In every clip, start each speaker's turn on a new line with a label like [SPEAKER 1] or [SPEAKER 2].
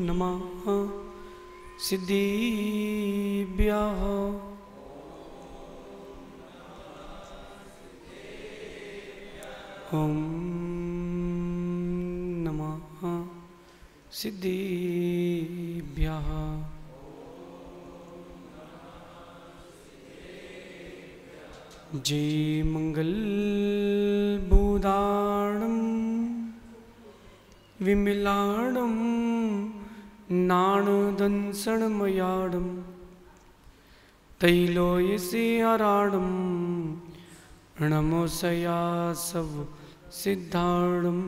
[SPEAKER 1] नमः सिद्धिभ्यः ॐ नमः सिद्धिभ्यः जय मंगल बुदाणं विमलाणं नाणदंसणमयाडं तैलोयसेहराडं नमोसया सव सिद्धाडं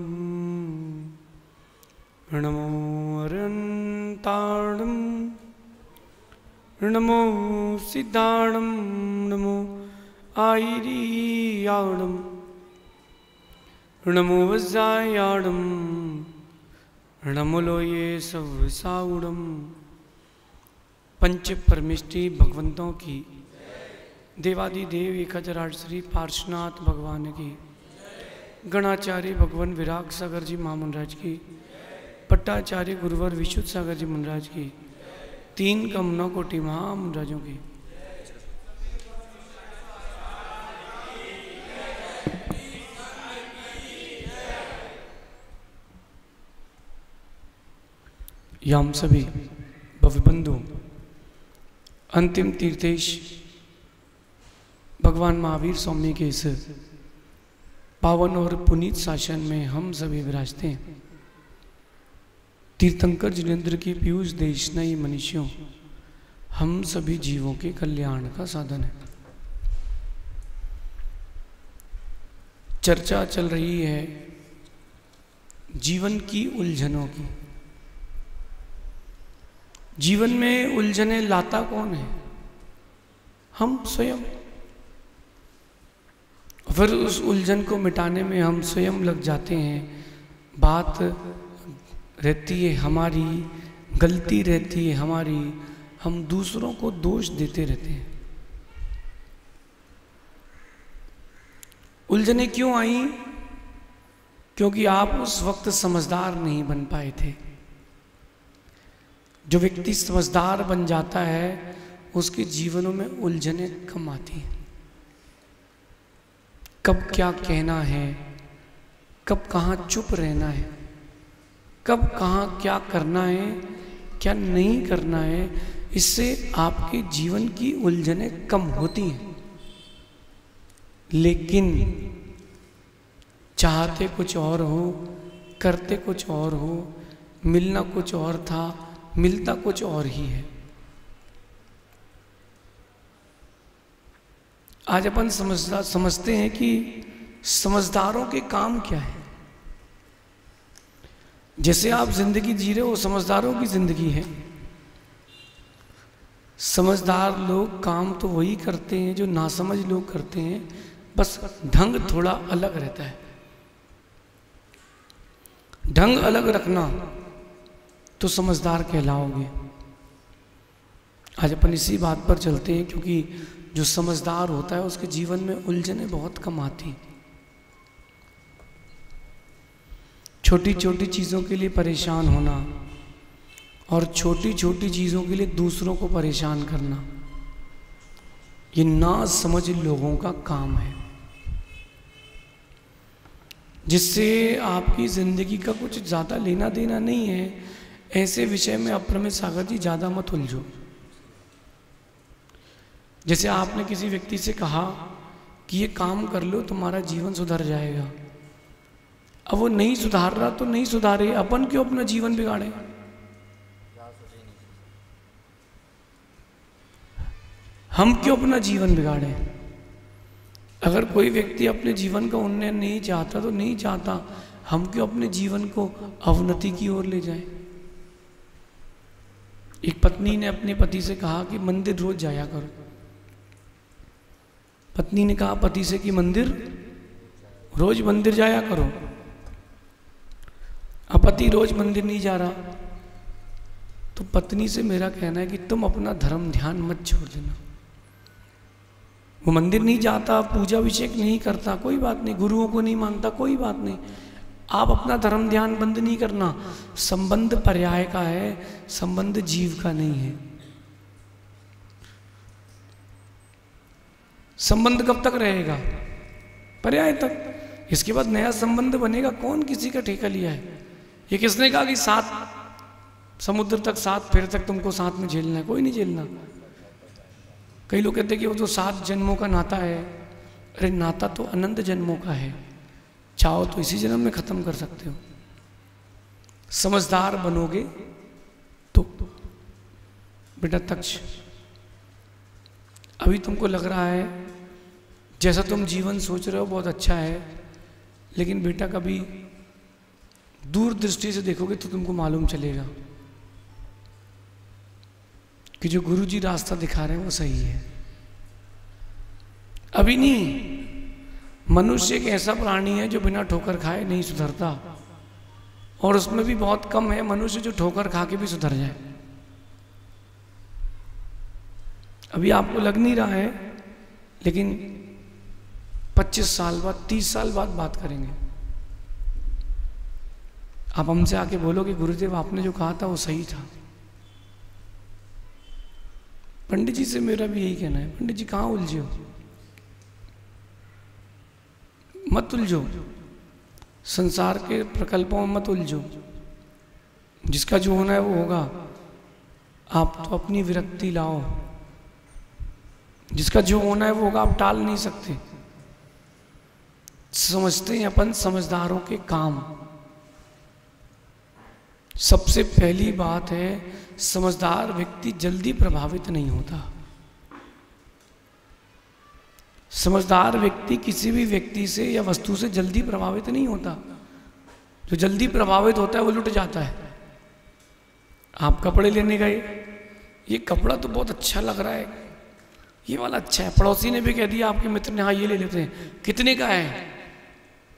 [SPEAKER 1] नमो अरन्ताडं नमो सिद्धाडं नमो आयरियाडं नमो वज्रायाडं नमो लोये सवसाउडम। पंच परमिष्टि भगवंतों की, देवादिदेव एकाचराट श्री पार्श्वनाथ भगवान की, गणाचार्य भगवान विराग सागर जी महामंडराज की, पट्टाचार्य गुरुवर विशुद्ध सागर जी महाराज की, तीन कमनों कोटि महामंडराजों की। हम सभी भवबंधु अंतिम तीर्थेश भगवान महावीर स्वामी के इस पावन और पुनीत शासन में हम सभी विराजते हैं। तीर्थंकर जिनेन्द्र की पीयूष देशनयी मनुष्यों, हम सभी जीवों के कल्याण का साधन है। चर्चा चल रही है जीवन की उलझनों की। जीवन में उलझने लाता कौन है? हम स्वयं। फिर उस उलझन को मिटाने में हम स्वयं लग जाते हैं। बात रहती है हमारी, गलती रहती है हमारी, हम दूसरों को दोष देते रहते हैं। उलझने क्यों आई? क्योंकि आप उस वक्त समझदार नहीं बन पाए थे। जो व्यक्ति समझदार बन जाता है उसके जीवनों में उलझने कम आती हैं। कब क्या कहना है, कब कहाँ चुप रहना है, कब कहाँ क्या करना है, क्या नहीं करना है, इससे आपके जीवन की उलझने कम होती हैं। लेकिन चाहते कुछ और हो, करते कुछ और हो, मिलना कुछ और था, मिलता कुछ और ही है। आज अपन समझते हैं कि समझदारों के काम क्या है। जैसे आप जिंदगी जी रहे हो, समझदारों की जिंदगी है। समझदार लोग काम तो वही करते हैं जो नासमझ लोग करते हैं, बस ढंग थोड़ा अलग रहता है। ढंग अलग रखना तो समझदार कहलाओगे। आज अपन इसी बात पर चलते हैं, क्योंकि जो समझदार होता है उसके जीवन में उलझने बहुत कम आती। छोटी छोटी चीज़ों के लिए परेशान होना और छोटी छोटी चीज़ों के लिए दूसरों को परेशान करना, ये ना समझ लोगों का काम है, जिससे आपकी ज़िंदगी का कुछ ज़्यादा लेना देना नहीं है। ऐसे विषय में अप्रमेय सागर जी ज़्यादा मत उलझो। जैसे आपने किसी व्यक्ति से कहा कि ये काम कर लो तुम्हारा जीवन सुधर जाएगा, अब वो नहीं सुधार रहा तो नहीं सुधारे, अपन क्यों अपना जीवन बिगाड़े? हम क्यों अपना जीवन बिगाड़े? अगर कोई व्यक्ति अपने जीवन का उन्नयन नहीं चाहता तो नहीं चाहता, हम क्यों अपने जीवन को अवनति की ओर ले जाएं? एक पत्नी ने अपने पति से कहा कि मंदिर रोज जाया करो। पत्नी ने कहा पति से कि रोज मंदिर जाया करो। अब पति रोज मंदिर नहीं जा रहा, तो पत्नी से मेरा कहना है कि तुम अपना धर्म ध्यान मत छोड़ देना। वो मंदिर नहीं जाता, पूजा अभिषेक नहीं करता, कोई बात नहीं, गुरुओं को नहीं मानता, कोई बात नहीं, आप अपना धर्म ध्यान बंद नहीं करना। संबंध पर्याय का है, संबंध जीव का नहीं है। संबंध कब तक रहेगा? पर्याय तक। इसके बाद नया संबंध बनेगा। कौन किसी का ठेका लिया है? ये किसने कहा कि 7 समुद्र तक, 7 फेर तक तुमको साथ में झेलना है? कोई नहीं झेलना। कई लोग कहते हैं कि वो जो 7 जन्मों का नाता है, अरे नाता तो अनंत जन्मों का है, चाहो तो इसी जन्म में खत्म कर सकते हो। समझदार बनोगे तो बेटा तक्ष, अभी तुमको लग रहा है जैसा तुम जीवन सोच रहे हो बहुत अच्छा है, लेकिन बेटा कभी दूर दृष्टि से देखोगे तो तुमको मालूम चलेगा कि जो गुरुजी रास्ता दिखा रहे हैं वो सही है। अभी नहीं। मनुष्य एक ऐसा प्राणी है जो बिना ठोकर खाए नहीं सुधरता, और उसमें भी बहुत कम है मनुष्य जो ठोकर खा के भी सुधर जाए। अभी आपको लग नहीं रहा है, लेकिन 25 साल बाद, 30 साल बाद बात करेंगे। आप हमसे आके बोलोगे गुरुदेव आपने जो कहा था वो सही था। पंडित जी से मेरा भी यही कहना है, पंडित जी कहाँ उलझे हो? मत उलझो, संसार के प्रकल्पों में मत उलझो। जिसका जो होना है वो होगा। आप तो अपनी विरक्ति लाओ। जिसका जो होना है वो होगा, आप टाल नहीं सकते। समझते हैं अपन समझदारों के काम। सबसे पहली बात है, समझदार व्यक्ति जल्दी प्रभावित नहीं होता। समझदार व्यक्ति किसी भी व्यक्ति से या वस्तु से जल्दी प्रभावित नहीं होता। जो जल्दी प्रभावित होता है वो लुट जाता है। आप कपड़े लेने गए, ये कपड़ा तो बहुत अच्छा लग रहा है, ये वाला अच्छा है। पड़ोसी ने भी कह दिया आपके मित्र ने, हाँ ये ले लेते हैं। कितने का है?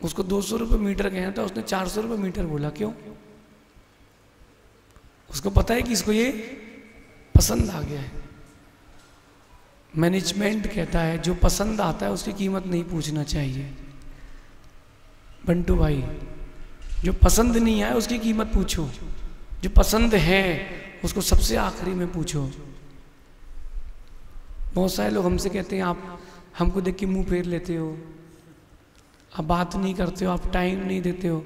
[SPEAKER 1] उसको 200 रुपये मीटर कहना था, उसने 400 रुपये मीटर बोला। क्यों? उसको पता है कि इसको ये पसंद आ गया है। मैनेजमेंट कहता है जो पसंद आता है उसकी कीमत नहीं पूछना चाहिए। बंटू भाई, जो पसंद नहीं आए उसकी कीमत पूछो, जो पसंद है उसको सबसे आखिरी में पूछो। बहुत सारे लोग हमसे कहते हैं आप हमको देख के मुंह फेर लेते हो, आप बात नहीं करते हो, आप टाइम नहीं देते हो।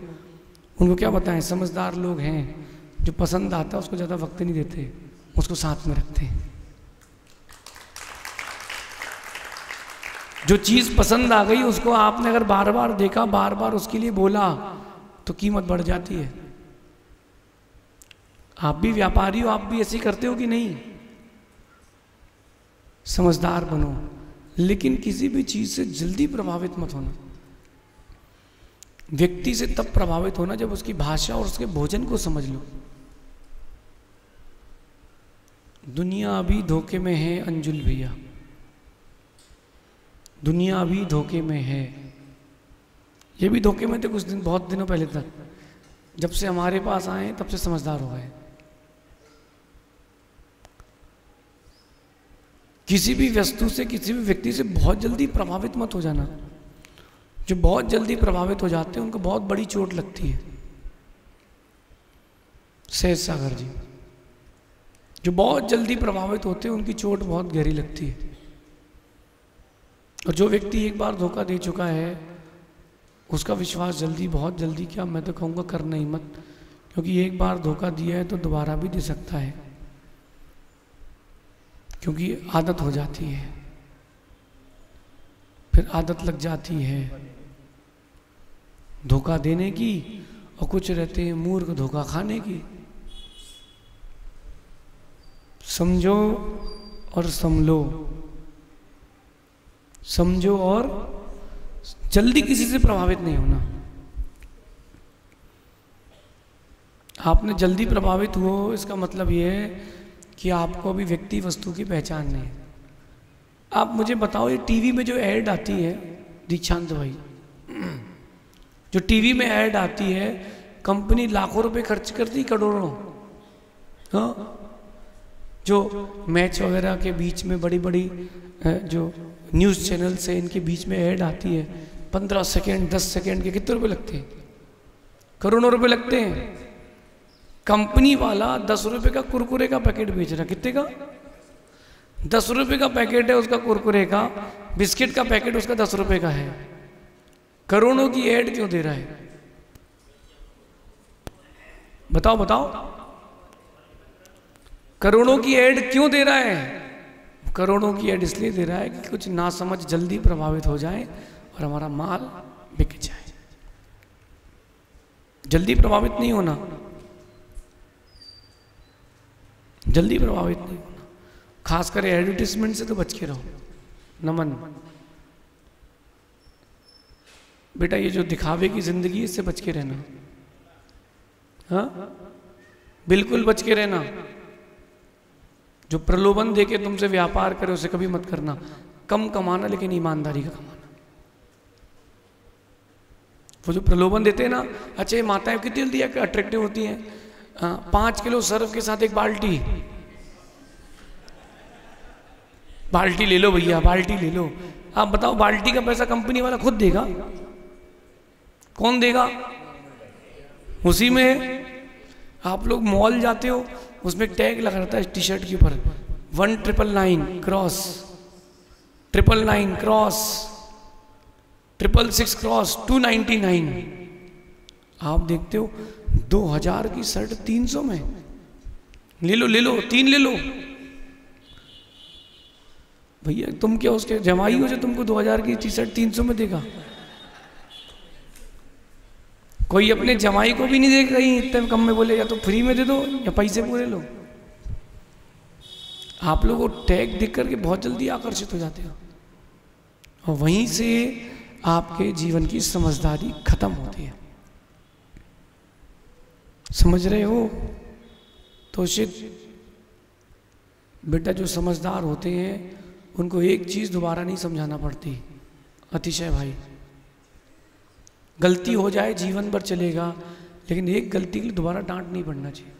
[SPEAKER 1] उनको क्या बताएं? समझदार लोग हैं, जो पसंद आता है उसको ज़्यादा वक्त नहीं देते, उसको साथ में रखते हैं। जो चीज़ पसंद आ गई उसको आपने अगर बार बार देखा, बार बार उसके लिए बोला, तो कीमत बढ़ जाती है। आप भी व्यापारी हो, आप भी ऐसे करते हो कि नहीं? समझदार बनो, लेकिन किसी भी चीज़ से जल्दी प्रभावित मत होना। व्यक्ति से तब प्रभावित होना जब उसकी भाषा और उसके भोजन को समझ लो। दुनिया अभी धोखे में है अंजुल भैया, दुनिया अभी धोखे में है। ये भी धोखे में थे कुछ दिन, बहुत दिनों पहले तक। जब से हमारे पास आए तब से समझदार हो गए। किसी भी वस्तु से, किसी भी व्यक्ति से बहुत जल्दी प्रभावित मत हो जाना। जो बहुत जल्दी प्रभावित हो जाते हैं उनको बहुत बड़ी चोट लगती है। सहज सागर जी, जो बहुत जल्दी प्रभावित होते हैं उनकी चोट बहुत गहरी लगती है। और जो व्यक्ति एक बार धोखा दे चुका है उसका विश्वास जल्दी, बहुत जल्दी क्या, मैं तो कहूँगा करना ही मत। क्योंकि एक बार धोखा दिया है तो दोबारा भी दे सकता है, क्योंकि आदत हो जाती है, फिर आदत लग जाती है धोखा देने की। और कुछ रहते हैं मूर्ख धोखा खाने की। समझो और संभलो, समझो और जल्दी किसी से प्रभावित नहीं होना। आपने जल्दी प्रभावित हो इसका मतलब ये है कि आपको अभी व्यक्ति वस्तु की पहचान नहीं है। आप मुझे बताओ, ये टीवी में जो ऐड आती है, दीक्षांत भाई, जो टीवी में ऐड आती है, कंपनी लाखों रुपए खर्च करती, करोड़ों। हाँ, जो मैच वगैरह के बीच में बड़ी बड़ी जो न्यूज़ चैनल से इनके बीच में ऐड आती है, 15 सेकेंड 10 सेकेंड के कितने रुपए लगते हैं? करोड़ों रुपए लगते हैं। कंपनी वाला 10 रुपए का कुरकुरे का पैकेट बेच रहा, कितने का? 10 रुपए का पैकेट है उसका कुरकुरे का, बिस्किट का पैकेट उसका 10 रुपए का है। करोड़ों की एड क्यों दे रहा है? बताओ बताओ, करोड़ों की एड क्यों दे रहा है? करोड़ों की एड इसलिए दे रहा है कि कुछ नासमझ जल्दी प्रभावित हो जाए और हमारा माल बिक जाए। जल्दी प्रभावित नहीं होना, जल्दी प्रभावित नहीं होना, खासकर एडवर्टीजमेंट से तो बच के रहो। नमन बेटा, ये जो दिखावे की जिंदगी है इससे बच के रहना। हाँ, बिल्कुल बच के रहना। जो प्रलोभन देके तुमसे व्यापार करे उसे कभी मत करना। कम कमाना लेकिन ईमानदारी का कमाना। वो जो प्रलोभन देते हैं ना, अच्छा ये माताएं कितनी जल्दी अट्रैक्टिव होती हैं, 5 किलो सर्फ के साथ एक बाल्टी, बाल्टी ले लो भैया, बाल्टी ले लो। आप बताओ, बाल्टी का पैसा कंपनी वाला खुद देगा? कौन देगा? उसी में आप लोग मॉल जाते हो, उसमें टैग लगा रहता है टी शर्ट के ऊपर, 1999 क्रॉस, 999 क्रॉस, 666 क्रॉस, 299। आप देखते हो 2000 की शर्ट 300 में। ले लो ले लो, 3 ले लो भैया। तुम क्या उसके जमाई हो जो तुमको 2000 की टी शर्ट 300 में देगा? कोई अपने जमाई को भी नहीं देगा कहीं इतने कम में, बोले या तो फ्री में दे दो या पैसे पूरे लो। आप लोग को टैग देख करके बहुत जल्दी आकर्षित हो जाते हो और वहीं से आपके जीवन की समझदारी खत्म होती है। समझ रहे हो? तो बेटा, जो समझदार होते हैं उनको एक चीज दोबारा नहीं समझाना पड़ती। अतिशय भाई, गलती हो जाए जीवन भर चलेगा, लेकिन एक गलती के लिए दोबारा डांट नहीं पड़ना चाहिए।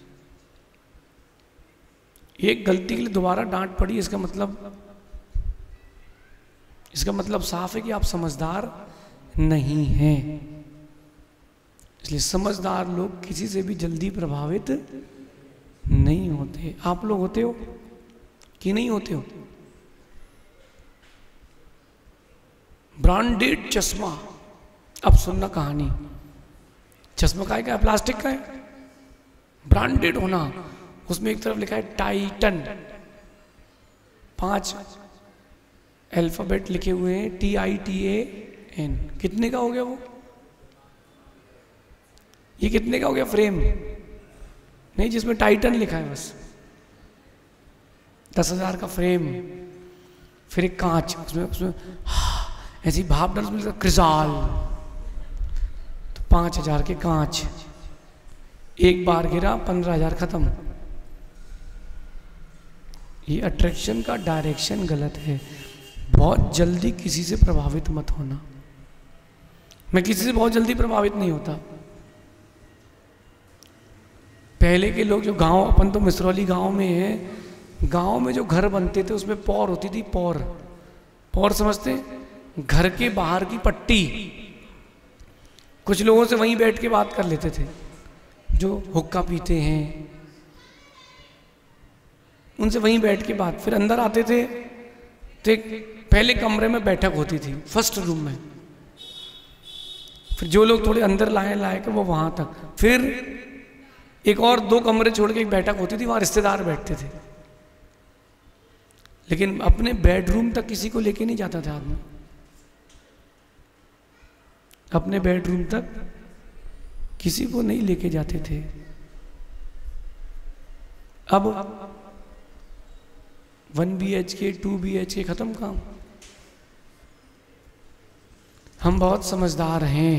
[SPEAKER 1] एक गलती के लिए दोबारा डांट पड़ी, इसका मतलब साफ है कि आप समझदार नहीं हैं। इसलिए समझदार लोग किसी से भी जल्दी प्रभावित नहीं होते। आप लोग होते हो कि नहीं होते हो? ब्रांडेड चश्मा, अब सुनना कहानी। चश्मा का है, प्लास्टिक का है, ब्रांडेड होना। उसमें एक तरफ लिखा है टाइटन, 5 अल्फाबेट लिखे हुए हैं, TITAN। कितने का हो गया वो? ये कितने का हो गया फ्रेम? नहीं, जिसमें टाइटन लिखा है बस, 10,000 का फ्रेम। फिर एक कांच, उसमें ऐसी भाप डाल, उसमें क्रिजाल, तो 5,000 के कांच। एक बार गिरा, 15,000 खत्म। ये अट्रैक्शन का डायरेक्शन गलत है। बहुत जल्दी किसी से प्रभावित मत होना। मैं किसी से बहुत जल्दी प्रभावित नहीं होता। पहले के लोग जो गांव, अपन तो मिसरौली गांव में है, गांव में जो घर बनते थे उसमें पौर होती थी। पौर समझते? घर के बाहर की पट्टी। कुछ लोगों से वहीं बैठ के बात कर लेते थे, जो हुक्का पीते हैं, उनसे वहीं बैठ के बात। फिर अंदर आते थे तो पहले कमरे में बैठक होती थी, फर्स्ट रूम में। फिर जो लोग थोड़े अंदर लाए कि वो वहां तक। फिर एक और 2 कमरे छोड़ के एक बैठक होती थी, वहां रिश्तेदार बैठते थे। लेकिन अपने बेडरूम तक किसी को लेके नहीं जाता था आदमी। अपने बेडरूम तक किसी को नहीं लेके जाते थे। अब 1 BHK 2 BHK खत्म काम। हम बहुत समझदार हैं।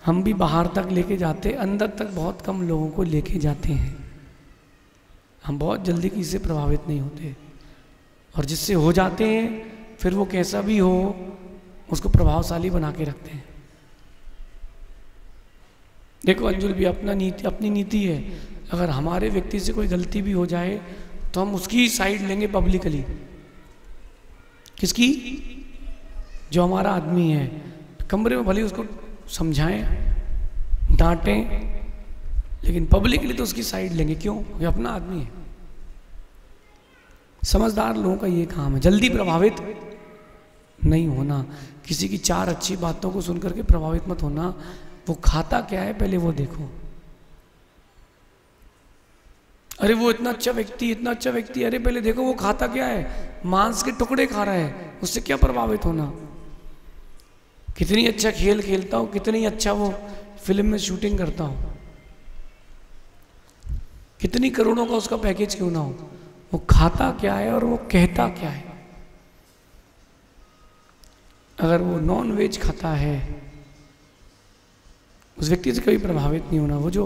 [SPEAKER 1] हम भी बाहर तक लेके जाते, अंदर तक बहुत कम लोगों को लेके जाते हैं। हम बहुत जल्दी किसी से प्रभावित नहीं होते, और जिससे हो जाते हैं फिर वो कैसा भी हो उसको प्रभावशाली बना के रखते हैं। देखो अंजुल भी अपनी नीति है। अगर हमारे व्यक्ति से कोई गलती भी हो जाए तो हम उसकी साइड लेंगे पब्लिकली। किसकी? जो हमारा आदमी है। कमरे में भले उसको समझाएं, डांटें, लेकिन पब्लिकली तो उसकी साइड लेंगे। क्यों? ये अपना आदमी है। समझदार लोगों का ये काम है, जल्दी प्रभावित नहीं होना। किसी की 4 अच्छी बातों को सुनकर के प्रभावित मत होना। वो खाता क्या है पहले वो देखो। अरे वो इतना अच्छा व्यक्ति, इतना अच्छा व्यक्ति, अरे पहले देखो वो खाता क्या है। मांस के टुकड़े खा रहा है, उससे क्या प्रभावित होना। कितनी अच्छा खेल खेलता हो, कितनी अच्छा वो फिल्म में शूटिंग करता हो, कितनी करोड़ों का उसका पैकेज क्यों ना हो, वो खाता क्या है और वो कहता क्या है। अगर वो नॉन वेज खाता है, उस व्यक्ति से कभी प्रभावित नहीं होना। वो जो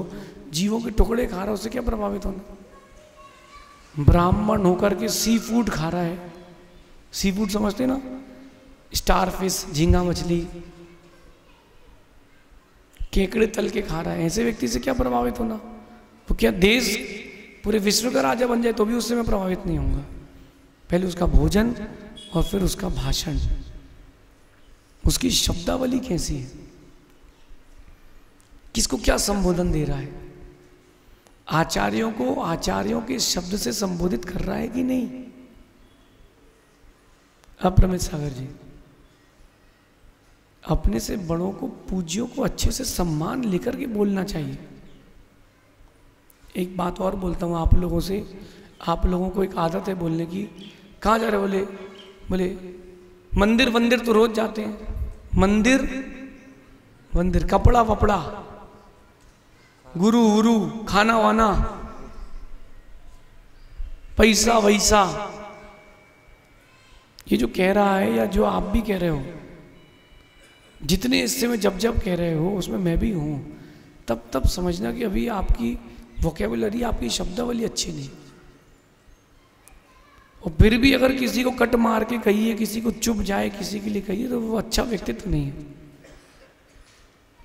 [SPEAKER 1] जीवों के टुकड़े खा रहा है उससे क्या प्रभावित होना। ब्राह्मण होकर के सी फूड खा रहा है, सी फूड समझते ना, स्टार फिश, झींगा मछली, केकड़े तल के खा रहा है, ऐसे व्यक्ति से क्या प्रभावित होना। तो क्या देश पूरे विश्व का राजा बन जाए तो भी उससे मैं प्रभावित नहीं होऊंगा। पहले उसका भोजन और फिर उसका भाषण, उसकी शब्दावली कैसी है, किसको क्या संबोधन दे रहा है, आचार्यों को आचार्यों के शब्द से संबोधित कर रहा है कि नहीं। अब प्रमित सागर जी, अपने से बड़ों को, पूज्यों को अच्छे से सम्मान लेकर के बोलना चाहिए। एक बात और बोलता हूँ आप लोगों से, आप लोगों को एक आदत है बोलने की। कहाँ जा रहे? बोले मंदिर वंदिर तो रोज जाते हैं, मंदिर वंदिर, कपड़ा वपड़ा, गुरु उरु, खाना वाना, पैसा वैसा, ये जो कह रहा है या जो आप भी कह रहे हो, जितने हिस्से में जब जब कह रहे हो उसमें मैं भी हूं, तब तब समझना कि अभी आपकी वोकेबुलरी, आपकी शब्दावली अच्छी नहीं। और फिर भी अगर किसी को कट मार के कहिए, किसी को चुप जाए किसी के लिए कहिए, तो वो अच्छा व्यक्तित्व नहीं है।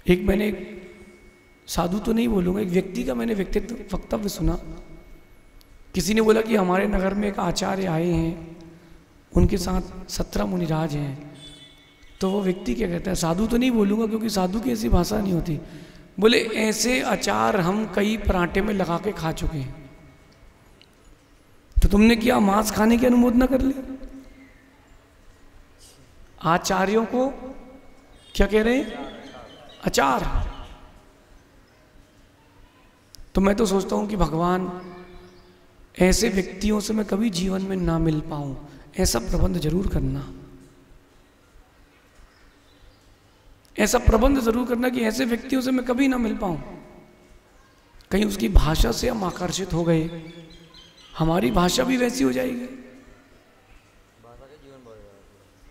[SPEAKER 1] एक मैंने साधु तो नहीं बोलूँगा, एक व्यक्ति का मैंने व्यक्तित्व वक्तव्य सुना। किसी ने बोला कि हमारे नगर में एक आचार्य आए हैं, उनके साथ 17 मुनिराज हैं। तो वो व्यक्ति क्या कहता है, साधु तो नहीं बोलूँगा क्योंकि साधु की ऐसी भाषा नहीं होती, बोले ऐसे अचार हम कई पराठे में लगा के खा चुके हैं। तो तुमने क्या मांस खाने की अनुमोदना कर ली? आचार्यों को क्या कह रहे हैं? अचार। तो मैं तो सोचता हूं कि भगवान ऐसे व्यक्तियों से मैं कभी जीवन में ना मिल पाऊं, ऐसा प्रबंध जरूर करना, ऐसा प्रबंध जरूर करना कि ऐसे व्यक्तियों से मैं कभी ना मिल पाऊं। कहीं उसकी भाषा से हम आकर्षित हो गए, हमारी भाषा भी वैसी हो जाएगी।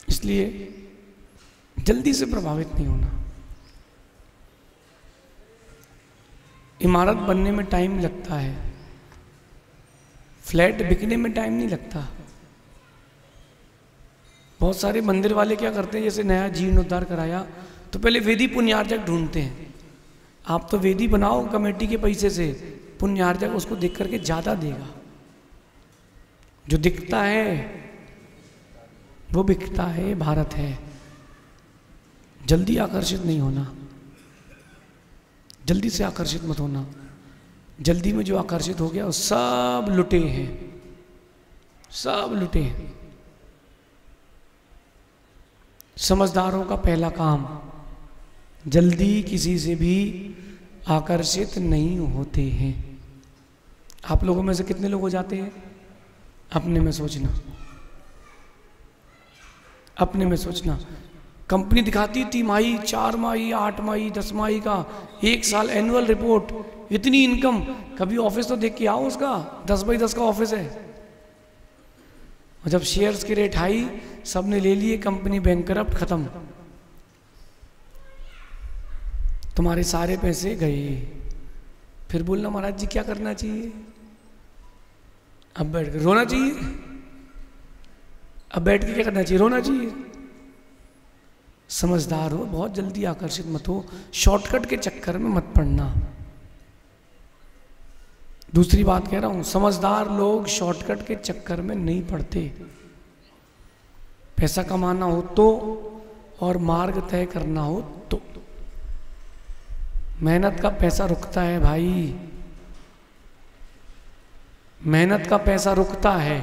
[SPEAKER 1] इसलिए जल्दी से प्रभावित नहीं होना। इमारत बनने में टाइम लगता है, फ्लैट बिकने में टाइम नहीं लगता। बहुत सारे मंदिर वाले क्या करते हैं, जैसे नया जीर्णोद्धार कराया तो पहले वेदी पुण्यार्जक ढूंढते हैं। आप तो वेदी बनाओ कमेटी के पैसे से, पुण्यार्जक उसको देख करके ज्यादा देगा। जो दिखता है वो बिकता है, भारत है। जल्दी आकर्षित नहीं होना, जल्दी से आकर्षित मत होना। जल्दी में जो आकर्षित हो गया वो सब लुटे हैं, सब लुटे हैं। समझदारों का पहला काम, जल्दी किसी से भी आकर्षित नहीं होते हैं। आप लोगों में से कितने लोग हो जाते हैं? अपने में सोचना, अपने में सोचना। कंपनी दिखाती तिमाही, 4 माही, 8 माही, 10 माही का, 1 साल एनुअल रिपोर्ट, इतनी इनकम। कभी ऑफिस तो देख के आओ उसका, 10x10 का ऑफिस है। और जब शेयर्स के रेट हाई, सबने ले लिए, कंपनी बैंकरप्ट, खत्म, तुम्हारे सारे पैसे गए। फिर बोलना महाराज जी क्या करना चाहिए? अब बैठ कर रोना चाहिए? अब बैठ के क्या करना चाहिए? रोना चाहिए। समझदार हो, बहुत जल्दी आकर्षित मत हो, शॉर्टकट के चक्कर में मत पड़ना। दूसरी बात कह रहा हूं, समझदार लोग शॉर्टकट के चक्कर में नहीं पड़ते। पैसा कमाना हो तो, और मार्ग तय करना हो तो। मेहनत का पैसा रुकता है भाई, मेहनत का पैसा रुकता है,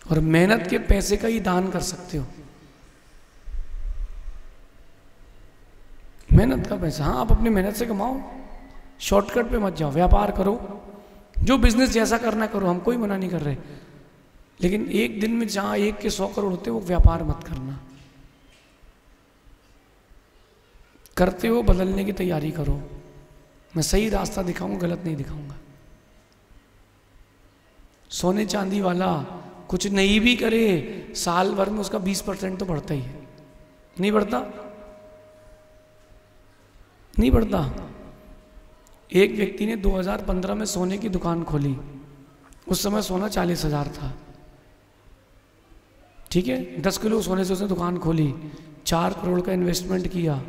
[SPEAKER 1] और मेहनत के पैसे का ही दान कर सकते हो। मेहनत का पैसा, हाँ आप अपनी मेहनत से कमाओ, शॉर्टकट पे मत जाओ, व्यापार करो, जो बिजनेस जैसा करना करो, हम कोई मना नहीं कर रहे, लेकिन एक दिन में जहाँ 1 के 100 करोड़ होते वो व्यापार मत करना। करते हो बदलने की तैयारी करो, मैं सही रास्ता दिखाऊंगा, गलत नहीं दिखाऊंगा। सोने चांदी वाला कुछ नहीं भी करे, साल भर में उसका 20% तो बढ़ता ही है, नहीं बढ़ता? नहीं बढ़ता। एक व्यक्ति ने 2015 में सोने की दुकान खोली, उस समय सोना 40,000 था, ठीक है, 10 किलो सोने से उसने दुकान खोली, 4 करोड़ का इन्वेस्टमेंट किया,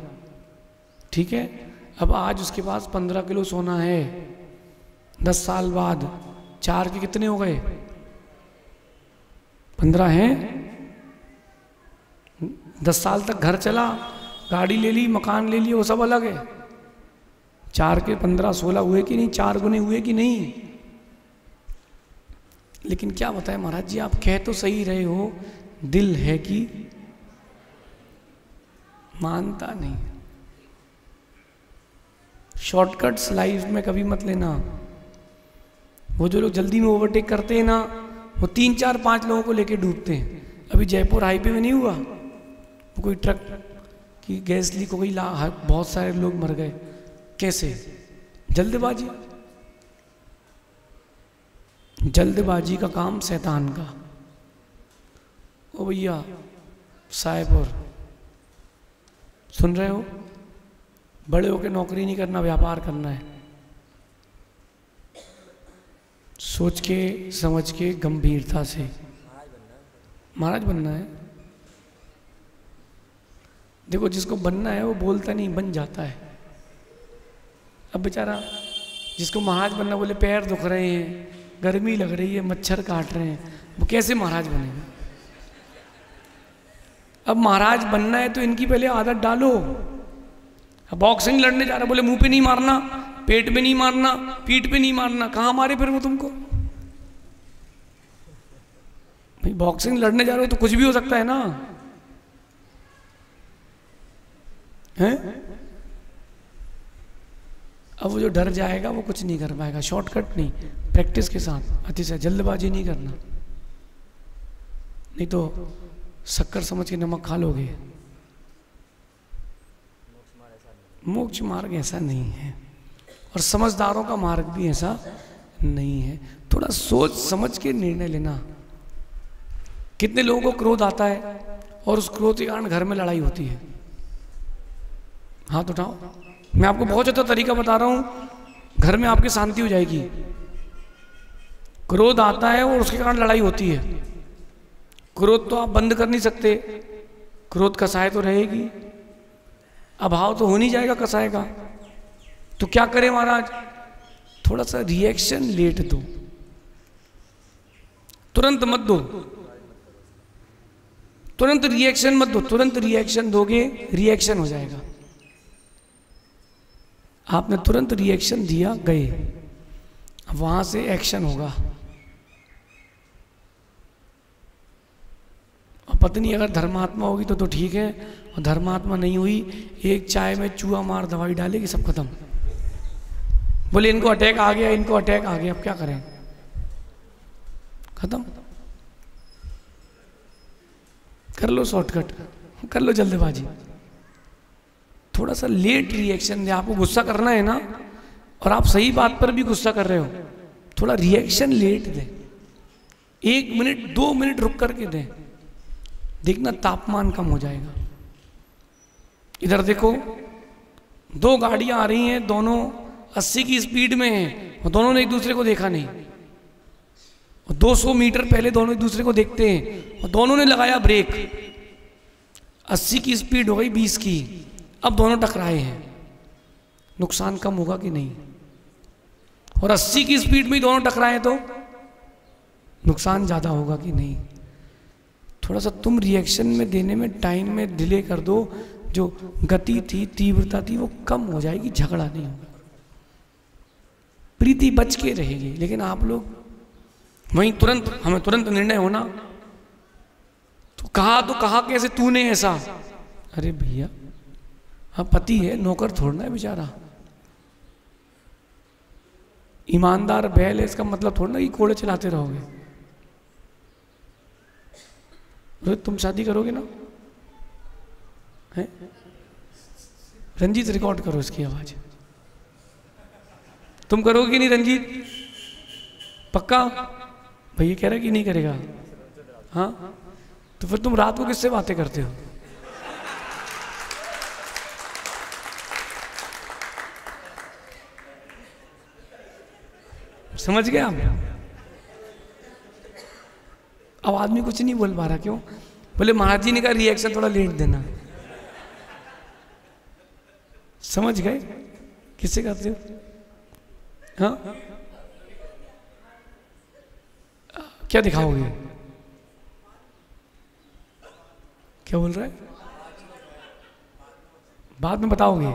[SPEAKER 1] ठीक है। अब आज उसके पास 15 किलो सोना है, 10 साल बाद 4 के कितने हो गए? 15 हैं। 10 साल तक घर चला, गाड़ी ले ली, मकान ले लिया, वो सब अलग है। 4 के 15 16 हुए कि नहीं? 4 गुने हुए कि नहीं? लेकिन क्या बताएं महाराज जी, आप कह तो सही रहे हो, दिल है कि मानता नहीं। शॉर्टकट्स लाइफ में कभी मत लेना। वो जो लोग जल्दी में ओवरटेक करते हैं ना, वो 3 4 5 लोगों को लेके डूबते हैं। अभी जयपुर हाईवे में नहीं हुआ, वो कोई ट्रक की गैस लीक हो गई, बहुत सारे लोग मर गए। कैसे? जल्दबाजी। जल्दबाजी का काम शैतान का। ओ भैया साहेब, सुन रहे हो? बड़े होकर नौकरी नहीं करना, व्यापार करना है। सोच के समझ के गंभीरता से महाराज बनना है। देखो जिसको बनना है वो बोलता नहीं, बन जाता है। अब बेचारा जिसको महाराज बनना, बोले पैर दुख रहे हैं, गर्मी लग रही है, मच्छर काट रहे हैं, वो कैसे महाराज बनेगा? अब महाराज बनना है तो इनकी पहले आदत डालो। बॉक्सिंग लड़ने जा रहा, बोले मुंह पे नहीं मारना, पेट पे नहीं मारना, पीठ पे नहीं मारना। कहाँ मारे फिर वो तुमको? भाई बॉक्सिंग लड़ने जा रहे हो तो कुछ भी हो सकता है ना, हैं? अब वो जो डर जाएगा वो कुछ नहीं कर पाएगा। शॉर्टकट नहीं, प्रैक्टिस के साथ, अतिशय जल्दबाजी नहीं करना, नहीं तो शक्कर समझ के नमक खा लोगे। मोक्ष मार्ग ऐसा नहीं है, और समझदारों का मार्ग भी ऐसा नहीं है। थोड़ा सोच समझ के निर्णय लेना। कितने लोगों को क्रोध आता है और उस क्रोध के कारण घर में लड़ाई होती है? हाथ उठाओ। मैं आपको बहुत अच्छा तरीका बता रहा हूं, घर में आपकी शांति हो जाएगी। क्रोध आता है और उसके कारण लड़ाई होती है। क्रोध तो आप बंद कर नहीं सकते, क्रोध कसाय तो रहेगी, अभाव तो हो नहीं जाएगा कसाय का। तो क्या करें महाराज? थोड़ा सा रिएक्शन लेट दो, तुरंत मत दो, तुरंत रिएक्शन मत दो। तुरंत रिएक्शन दोगे रिएक्शन हो जाएगा। आपने तुरंत रिएक्शन दिया, गए, अब वहां से एक्शन होगा। और पत्नी अगर धर्मात्मा होगी तो ठीक है, और धर्मात्मा नहीं हुई, एक चाय में चूहा मार दवाई डालेगी, सब खत्म। बोले इनको अटैक आ गया, इनको अटैक आ गया, अब क्या करें? खत्म। कर लो शॉर्टकट, कर लो जल्दबाजी। थोड़ा सा लेट रिएक्शन दे। आपको गुस्सा करना है ना, और आप सही बात पर भी गुस्सा कर रहे हो, थोड़ा रिएक्शन लेट दे। 1 मिनट 2 मिनट रुक करके दे, देखना तापमान कम हो जाएगा। इधर देखो, 2 गाड़ियां आ रही हैं, दोनों 80 की स्पीड में हैं, और दोनों ने एक दूसरे को देखा नहीं, और 200 मीटर पहले दोनों एक दूसरे को देखते हैं, और दोनों ने लगाया ब्रेक। 80 की स्पीड हो गई 20 की, अब दोनों टकराए हैं, नुकसान कम होगा कि नहीं? और 80 की स्पीड में ही दोनों टकराए तो नुकसान ज़्यादा होगा कि नहीं? थोड़ा सा तुम रिएक्शन में देने में टाइम में डिले कर दो, जो गति थी, तीव्रता थी, वो कम हो जाएगी, झगड़ा नहीं होगा, प्रीति बच के रहेगी। लेकिन आप लोग वहीं तुरंत, हमें तुरंत निर्णय होना, तो कहा कैसे तूने ऐसा। अरे भैया, हाँ पति है, नौकर थोड़ना है बेचारा, ईमानदार बैल है, इसका मतलब थोड़ा ना कि घोड़े चलाते रहोगे। रोहित तुम शादी करोगे ना? है रंजीत, रिकॉर्ड करो इसकी आवाज। तुम करोगे कि नहीं रंजीत? पक्का? भैया कह रहा कि नहीं करेगा? हाँ, तो फिर तुम रात को किससे बातें करते हो? समझ गए आप? अब आदमी कुछ नहीं बोल पा रहा, क्यों? बोले महाराज जी ने कहा रिएक्शन थोड़ा लेट देना। समझ गए किससे करते हो? हाँ, क्या दिखाओगे? क्या बोल रहा है? बाद में बताओगे?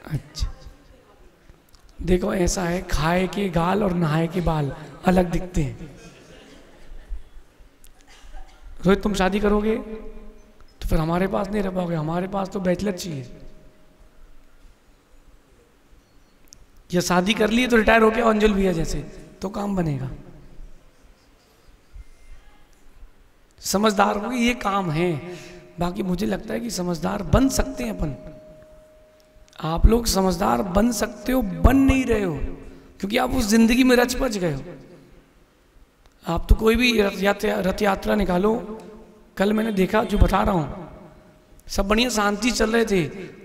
[SPEAKER 1] अच्छा, देखो ऐसा है, खाए के गाल और नहाए के बाल अलग दिखते हैं। रोहित तुम शादी करोगे तो फिर हमारे पास नहीं रह पाओगे, हमारे पास तो बैचलर चाहिए। या शादी कर ली तो रिटायर हो गया अंजुल भैया जैसे, तो काम बनेगा। समझदार हो गए, ये काम है। बाकी मुझे लगता है कि समझदार बन सकते हैं अपन। आप लोग समझदार बन सकते हो, बन नहीं रहे हो, क्योंकि आप उस जिंदगी में रच पच गए हो। आप तो कोई भी रथ यात्रा निकालो, कल मैंने देखा, जो बता रहा हूं, सब बढ़िया शांति चल रहे थे,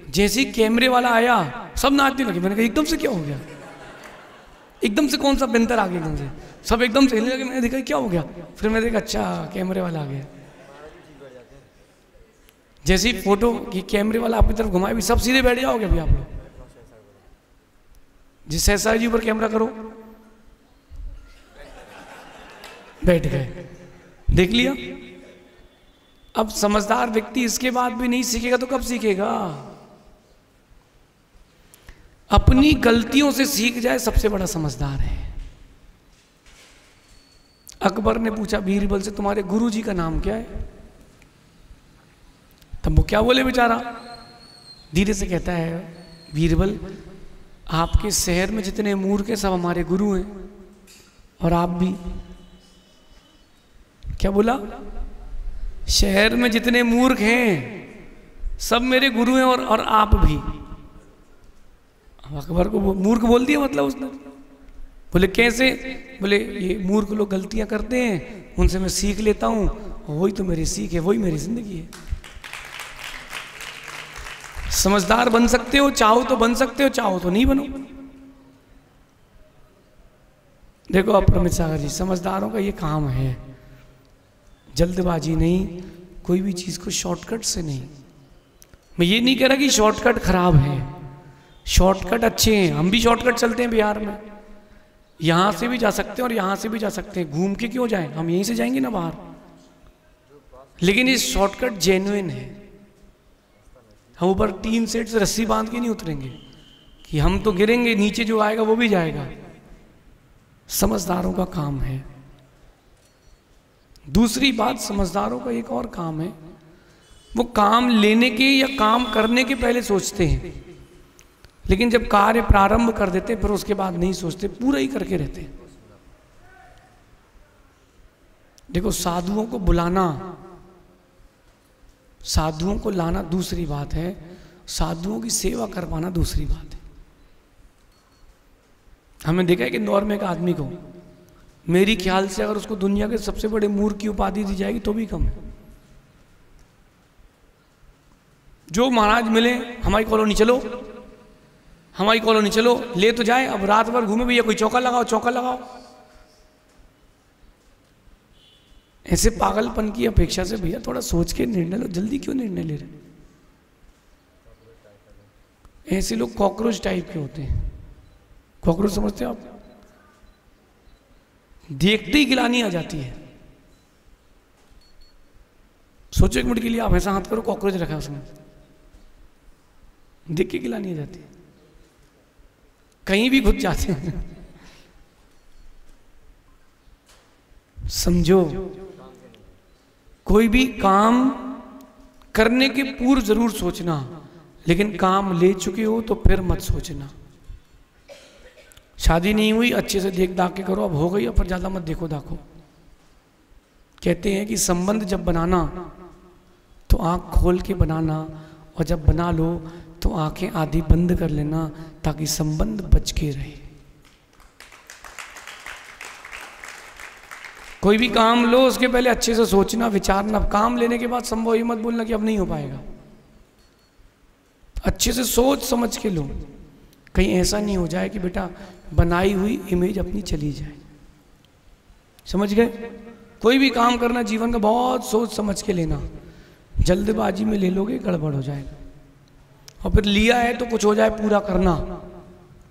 [SPEAKER 1] जैसे ही कैमरे वाला आया सब नाचने लगे। मैंने कहा एकदम से क्या हो गया? एकदम से कौन सा बेंतर आ गया? एकदम से सब एकदम से हिलने लगे। मैंने देखा क्या हो गया, फिर मैंने देखा अच्छा कैमरे वाला आ गया। जैसे ही फोटो की कैमरे वाला आपकी तरफ घुमाए भी सब सीधे बैठ जाओगे। अभी आप लोग जिस सहसा जी ऊपर कैमरा करो, बैठ गए, देख लिया। अब समझदार व्यक्ति इसके बाद भी नहीं सीखेगा तो कब सीखेगा? अपनी गलतियों से सीख जाए, सबसे बड़ा समझदार है। अकबर ने पूछा बीरबल से, तुम्हारे गुरुजी का नाम क्या है? तब वो क्या बोले बेचारा? धीरे से कहता है, बीरबल आपके शहर में जितने मूर्ख हैं सब हमारे गुरु हैं, और आप भी। क्या बोला? शहर में जितने मूर्ख हैं सब मेरे गुरु हैं, और आप भी। अकबर को मूर्ख बोल दिया, मतलब उसने। बोले कैसे? बोले ये मूर्ख लोग गलतियां करते हैं, उनसे मैं सीख लेता हूं, वही तो मेरी सीख है, वही मेरी जिंदगी है। समझदार बन सकते हो, चाहो तो बन सकते हो, चाहो तो नहीं बनो। देखो अब प्रमित सागर जी, समझदारों का ये काम है, जल्दबाजी नहीं, कोई भी चीज को शॉर्टकट से नहीं। मैं ये नहीं कह रहा कि शॉर्टकट खराब है, शॉर्टकट अच्छे हैं। हम भी शॉर्टकट चलते हैं बिहार में, यहां से भी जा सकते हैं और यहां से भी जा सकते हैं। घूम के क्यों जाएं? हम यहीं से जाएंगे ना बाहर। लेकिन ये शॉर्टकट जेन्युइन है। हम ऊपर टीन सेट से रस्सी बांध के नहीं उतरेंगे कि हम तो गिरेंगे, नीचे जो आएगा वो भी जाएगा। समझदारों का काम है। दूसरी बात, समझदारों का एक और काम है, वो काम लेने के या काम करने के पहले सोचते हैं, लेकिन जब कार्य प्रारंभ कर देते फिर उसके बाद नहीं सोचते, पूरा ही करके रहते हैं। देखो साधुओं को बुलाना, साधुओं को लाना दूसरी बात है, साधुओं की सेवा कर पाना दूसरी बात है। हमने देखा है कि इंदौर में एक आदमी को, मेरी ख्याल से अगर उसको दुनिया के सबसे बड़े मूर्ख की उपाधि दी जाएगी तो भी कम है। जो महाराज मिले, हमारी कॉलोनी चलो, हमारी कॉलोनी चलो, ले तो जाए, अब रात भर घूमे भैया, कोई चौका लगाओ, चौका लगाओ। ऐसे पागलपन की अपेक्षा से भैया थोड़ा सोच के निर्णय लो। जल्दी क्यों निर्णय ले रहे? ऐसे लोग कॉकरोच टाइप के होते हैं। कॉकरोच समझते हो आप? देखते ही गिलानी आ जाती है। सोचो 1 मिनट के लिए, आप ऐसा हाथ करो, कॉकरोच रखा है उसमें, देख के गिला नहीं जाती, कहीं भी घुस जाते हैं। समझो, कोई भी काम करने के पूर्व जरूर सोचना, लेकिन काम ले चुके हो तो फिर मत सोचना। शादी नहीं हुई, अच्छे से देख दाख के करो, अब हो गई, अब फिर ज्यादा मत देखो दाखो। कहते हैं कि संबंध जब बनाना तो आंख खोल के बनाना, और जब बना लो तो आंखें आधी बंद कर लेना, ताकि संबंध बच के रहे। कोई भी काम लो उसके पहले अच्छे से सोचना, विचारना। काम लेने के बाद संभव ही मत बोलना कि अब नहीं हो पाएगा। अच्छे से सोच समझ के लो, कहीं ऐसा नहीं हो जाए कि बेटा बनाई हुई इमेज अपनी चली जाए। समझ गए? कोई भी काम करना जीवन का बहुत सोच समझ के लेना, जल्दबाजी में ले लोगे गड़बड़ हो जाएगा। और फिर लिया है तो कुछ हो जाए पूरा करना,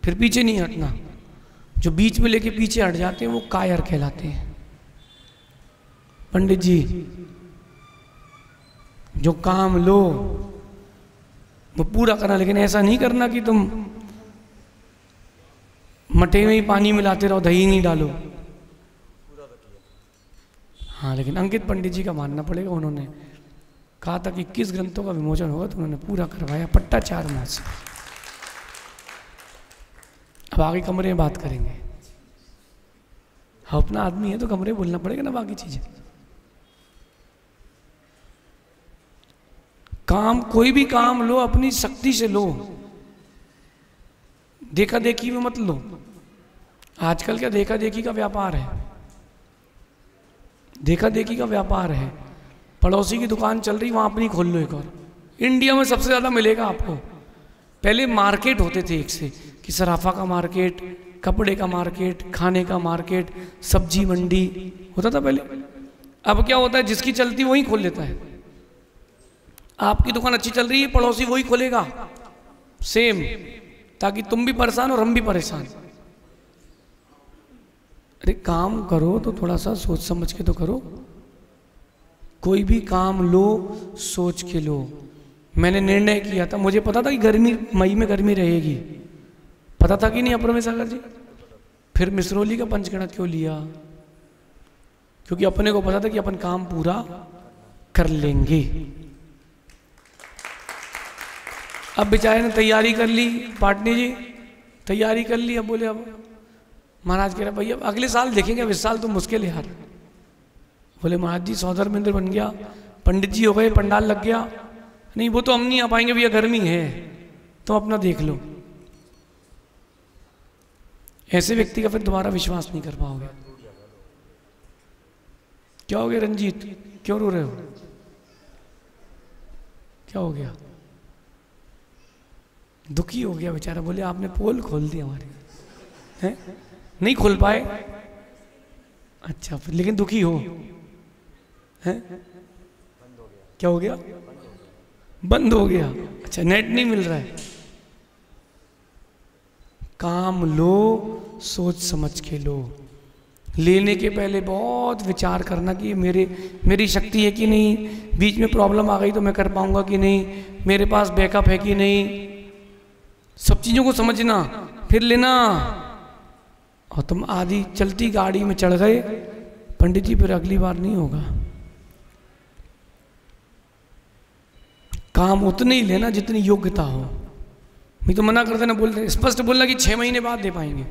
[SPEAKER 1] फिर पीछे नहीं हटना। जो बीच में लेके पीछे हट जाते हैं वो कायर कहलाते हैं। पंडित जी, जो काम लो वो पूरा करना, लेकिन ऐसा नहीं करना कि तुम मटे में ही पानी मिलाते रहो, दही नहीं डालो। हाँ, लेकिन अंकित पंडित जी का मानना पड़ेगा, उन्होंने कहा था कि 21 ग्रंथों का विमोचन होगा, तो उन्होंने पूरा करवाया पट्टा 4 माह से। अब आगे कमरे में बात करेंगे। हाँ, अपना आदमी है तो कमरे में बोलना पड़ेगा ना बाकी चीजें। काम, कोई भी काम लो अपनी शक्ति से लो, देखा देखी में मत लो। आजकल क्या देखा देखी का व्यापार है, देखा देखी का व्यापार है। पड़ोसी की दुकान चल रही, वहां अपनी खोल लो एक और। इंडिया में सबसे ज्यादा मिलेगा आपको। पहले मार्केट होते थे एक से, कि सराफा का मार्केट, कपड़े का मार्केट, खाने का मार्केट, सब्जी मंडी होता था पहले। अब क्या होता है, जिसकी चलती वही खोल लेता है। आपकी दुकान अच्छी चल रही है, पड़ोसी वही खोलेगा सेम, ताकि तुम भी परेशान और हम भी परेशान। अरे काम करो तो थोड़ा सा सोच समझ के तो करो। कोई भी काम लो सोच के लो। मैंने निर्णय किया था, मुझे पता था कि गर्मी, मई में गर्मी रहेगी, पता था कि नहीं अपर में सागर जी? फिर मिसरौली का पंचगणक क्यों लिया? क्योंकि अपने को पता था कि अपन काम पूरा कर लेंगे। अब बेचारे ने तैयारी कर ली, पाटनी जी तैयारी कर ली। अब बोले, अब महाराज कह रहे भैया अगले साल देखेंगे, अब इस साल तो मुश्किल है यार। बोले महाराज जी सौदर मंदिर बन गया, पंडित जी हो गए, पंडाल लग गया। नहीं वो तो हम नहीं आ पाएंगे भैया, गर्मी है, तो अपना देख लो। ऐसे व्यक्ति का फिर दोबारा विश्वास नहीं कर पाओगे। क्या हो गया रंजीत, क्यों रो रहे हो? क्या हो गया? दुखी हो गया बेचारा। बोले आपने पोल खोल दिया हमारे, हैं? नहीं खोल पाए? अच्छा, फिर लेकिन दुखी हो, हैं? क्या हो गया? बंद हो गया। अच्छा, नेट नहीं मिल रहा है। काम लो सोच समझ के लो। लेने के पहले बहुत विचार करना कि मेरी शक्ति है कि नहीं, बीच में प्रॉब्लम आ गई तो मैं कर पाऊंगा कि नहीं, मेरे पास बैकअप है कि नहीं। सब चीजों को समझना फिर लेना। और तुम आधी चलती गाड़ी में चढ़ गए, पंडित जी फिर अगली बार नहीं होगा। काम उतने ही लेना जितनी योग्यता हो। मैं तो मना करते ना, बोलते स्पष्ट बोलना कि 6 महीने बाद दे पाएंगे।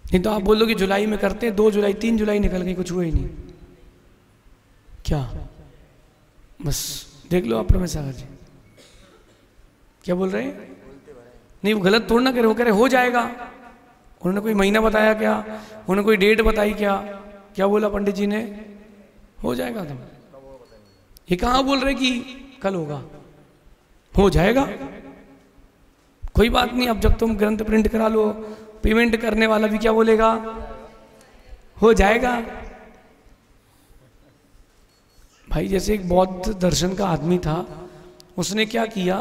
[SPEAKER 1] नहीं तो आप बोल दो कि जुलाई में करते हैं, 2 जुलाई 3 जुलाई निकल गई, कुछ हुआ ही नहीं। क्या बस देख लो आप रमेश सागर जी क्या बोल रहे हैं? नहीं वो गलत थोड़ा ना कह रहे, वो कह रहे हो जाएगा। उन्होंने कोई महीना बताया क्या? उन्होंने कोई डेट बताई क्या? क्या बोला पंडित जी ने? हो जाएगा। तुम ये कहाँ बोल रहे कि कल होगा? हो जाएगा, कोई बात नहीं। अब जब तुम ग्रंथ प्रिंट करा लो, पेमेंट करने वाला भी क्या बोलेगा? हो जाएगा। भाई जैसे एक बौद्ध दर्शन का आदमी था, उसने क्या किया,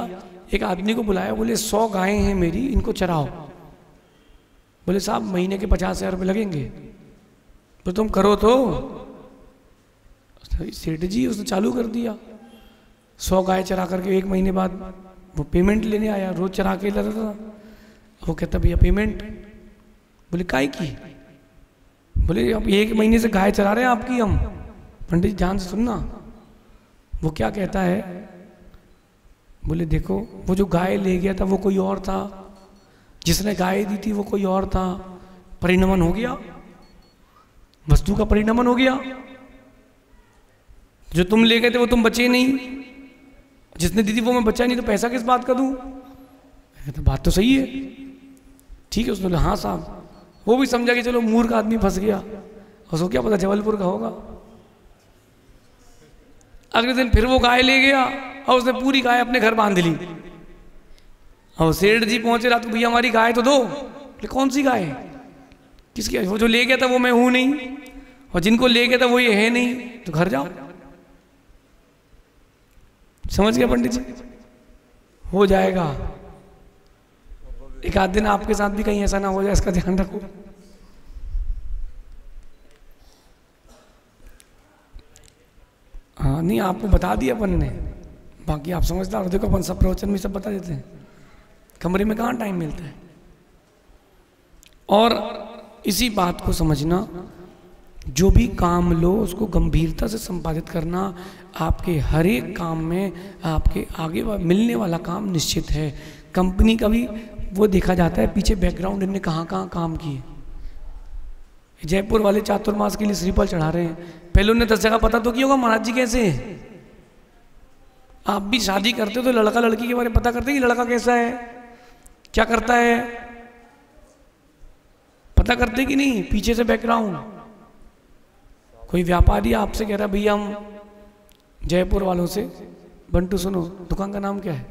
[SPEAKER 1] एक आदमी को बुलाया, बोले 100 गायें हैं मेरी, इनको चराओ। बोले साहब महीने के 50,000 रुपये लगेंगे, तो तुम करो तो। सेठ जी उसने चालू कर दिया, 100 गाय चरा करके 1 महीने बाद वो पेमेंट लेने आया, रोज चरा के लाता था। वो कहता भैया पेमेंट। बोले काय की? बोले अब 1 महीने से गाय चरा रहे हैं आपकी हम। पंडित जी ध्यान से सुनना, वो क्या कहता है, बोले देखो वो जो गाय ले गया था वो कोई और था, जिसने गाय दी थी वो कोई और था, परिणमन हो गया, वस्तु का परिणमन हो गया। जो तुम ले गए थे वो तुम बचे नहीं, जिसने दी थी वो मैं बचा नहीं, तो पैसा किस बात का दूं? तो बात तो सही है, ठीक है। उसने बोला हाँ साहब। वो भी समझा कि चलो मूर्ख आदमी फंस गया, उसको क्या पता जबलपुर का होगा। अगले दिन फिर वो गाय ले गया और उसने पूरी गाय अपने घर बांध ली। और सेठ जी पहुंचे, रात को भैया हमारी गाय तो दो। बोले कौन सी गाय? किसकी? वो जो ले गया था वो मैं हूं नहीं, और जिनको ले गया था वो ये है नहीं, तो घर जाओ। समझ गया पंडित जी? हो जाएगा। एक आध दिन आपके साथ भी कहीं ऐसा ना हो जाए, इसका ध्यान रखो। हाँ नहीं, आपको बता दिया अपन ने, बाकी आप समझदार हो। देखो अपन सब प्रवचन में सब बता देते हैं, कमरे में कहाँ टाइम मिलता है। और इसी बात को समझना, जो भी काम लो उसको गंभीरता से संपादित करना। आपके हर एक काम में आपके आगे मिलने वाला काम निश्चित है। कंपनी का भी वो देखा जाता है पीछे बैकग्राउंड, इनने कहाँ कहाँ काम किए। जयपुर वाले चातुर्मास के लिए श्रीफल चढ़ा रहे हैं, पहले उन्हें 10 जगह पता तो किया होगा महाराज जी कैसे हैं। आप भी शादी करते हो तो लड़का लड़की के बारे में पता करते हैं कि लड़का कैसा है, क्या करता है, पता करते कि नहीं? पीछे से बैकग्राउंड। कोई व्यापारी आपसे कह रहा भैया हम जयपुर वालों से, बंटू सुनो दुकान का नाम क्या है?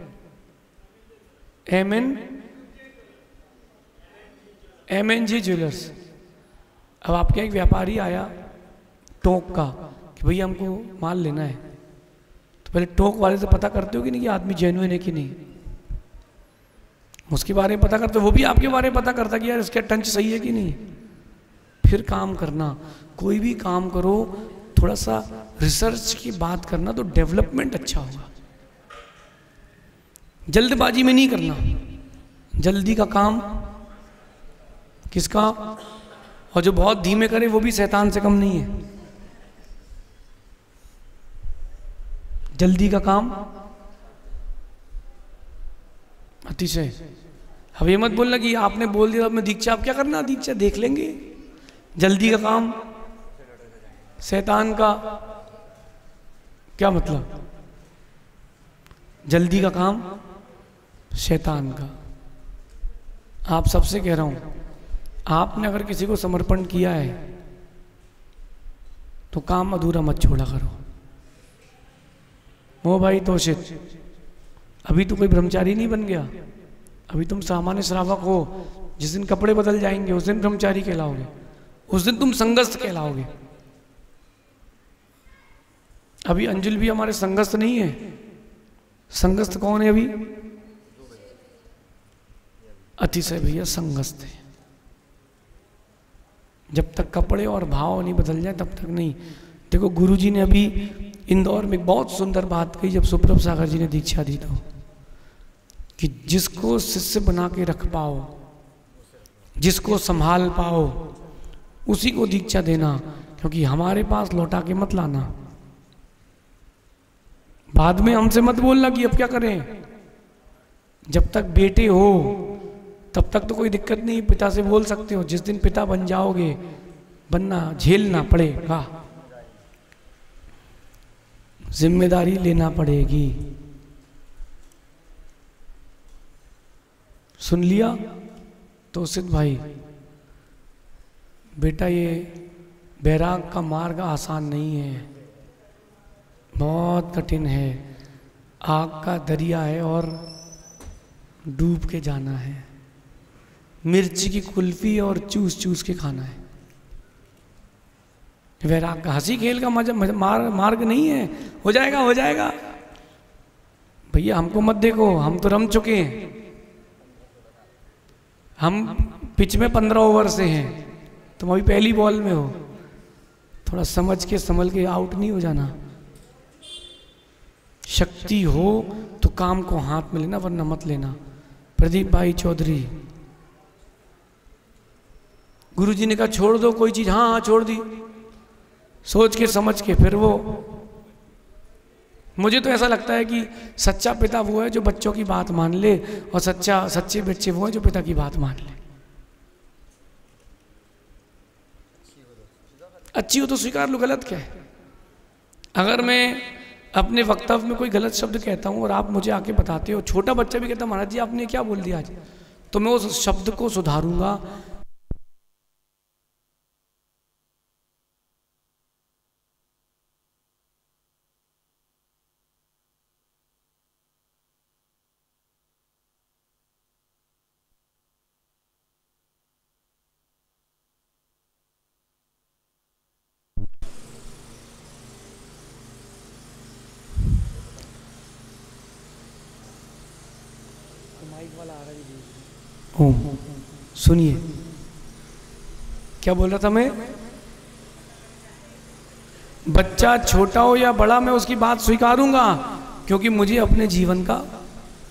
[SPEAKER 1] MNG jewellers. अब आपके एक व्यापारी आया टोंक का कि भैया हमको माल लेना है, तो पहले टोंक वाले से पता करते हो कि नहीं कि आदमी जेन्युइन है कि नहीं, उसके बारे में पता करते हो। वो भी आपके बारे में पता करता कि यार इसका टंच सही है कि नहीं, फिर काम करना। कोई भी काम करो थोड़ा सा रिसर्च की बात करना, तो डेवलपमेंट अच्छा होगा। जल्दबाजी में नहीं करना, जल्दी का काम किसका? और जो बहुत धीमे करे वो भी शैतान से कम नहीं है। जल्दी का काम अतिशय। अब ये मत बोलना कि आपने बोल दिया अब मैं दीक्षा, आप क्या करना दीक्षा देख लेंगे। जल्दी का काम शैतान का, क्या मतलब? जल्दी का काम शैतान का। आप सबसे कह रहा हूं, आपने अगर किसी को समर्पण किया है तो काम अधूरा मत छोड़ा करो। ओ भाई तोषित, अभी तो कोई ब्रह्मचारी नहीं बन गया, अभी तुम सामान्य श्रावक हो। जिस दिन कपड़े बदल जाएंगे उस दिन ब्रह्मचारी कहलाओगे, उस दिन तुम संगस्थ कहलाओगे। अभी अंजुल भी हमारे संगस्थ नहीं है। संगस्थ कौन है अभी? अतिशय भैया संगस्थ है। जब तक कपड़े और भाव नहीं बदल जाए तब तक नहीं। देखो गुरुजी ने अभी इंदौर में एक बहुत सुंदर बात कही, जब सुप्रभ सागर जी ने दीक्षा दी तो, कि जिसको शिष्य बना के रख पाओ, जिसको संभाल पाओ, उसी को दीक्षा देना, क्योंकि हमारे पास लौटा के मत लाना। बाद में हमसे मत बोलना कि अब क्या करें। जब तक बेटे हो तब तक तो कोई दिक्कत नहीं, पिता से बोल सकते हो। जिस दिन पिता बन जाओगे, बनना झेलना पड़ेगा, जिम्मेदारी लेना पड़ेगी। सुन लिया तो सिद्ध भाई, बेटा ये बैराग का मार्ग आसान नहीं है, बहुत कठिन है। आग का दरिया है और डूब के जाना है। मिर्ची की कुल्फी और चूस चूस के खाना है। वैराग का हंसी खेल का मार्ग नहीं है। हो जाएगा हो जाएगा भैया, हमको मत देखो, हम तो रम चुके हैं। हम पिच में 15 ओवर से हैं, तुम अभी पहली बॉल में हो। थोड़ा समझ के संभल के आउट नहीं हो जाना। शक्ति हो तो काम को हाथ में लेना, वरना मत लेना। प्रदीप भाई चौधरी, गुरुजी ने कहा छोड़ दो कोई चीज, हाँ हाँ छोड़ दी, सोच के समझ के। फिर वो, मुझे तो ऐसा लगता है कि सच्चा पिता वो है जो बच्चों की बात मान ले, और सच्चे बच्चे वो है जो पिता की बात मान ले। अच्छी हो तो स्वीकार लो, गलत क्या है? अगर मैं अपने वक्तव्य में कोई गलत शब्द कहता हूं और आप मुझे आके बताते हो, छोटा बच्चा भी कहता महाराज जी आपने क्या बोल दिया आज, तो मैं उस शब्द को सुधारूंगा। ओम, सुनिए क्या बोल रहा था मैं। बच्चा छोटा हो या बड़ा, मैं उसकी बात स्वीकारूंगा, क्योंकि मुझे अपने जीवन का